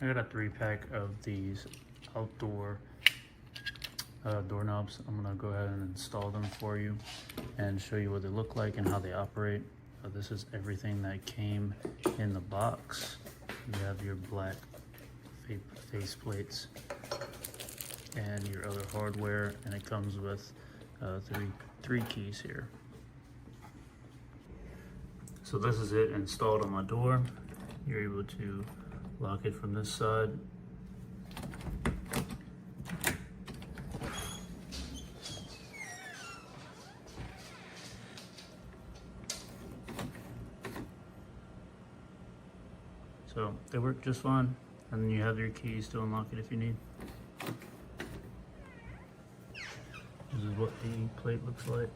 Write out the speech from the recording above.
I got a 3-pack of these outdoor doorknobs. I'm gonna go ahead and install them for you and show you what they look like and how they operate. This is everything that came in the box. You have your black face plates and your other hardware, and it comes with three keys here. So this is it installed on my door. You're able to lock it from this side. So they work just fine, and then you have your keys to unlock it if you need. This is what the plate looks like.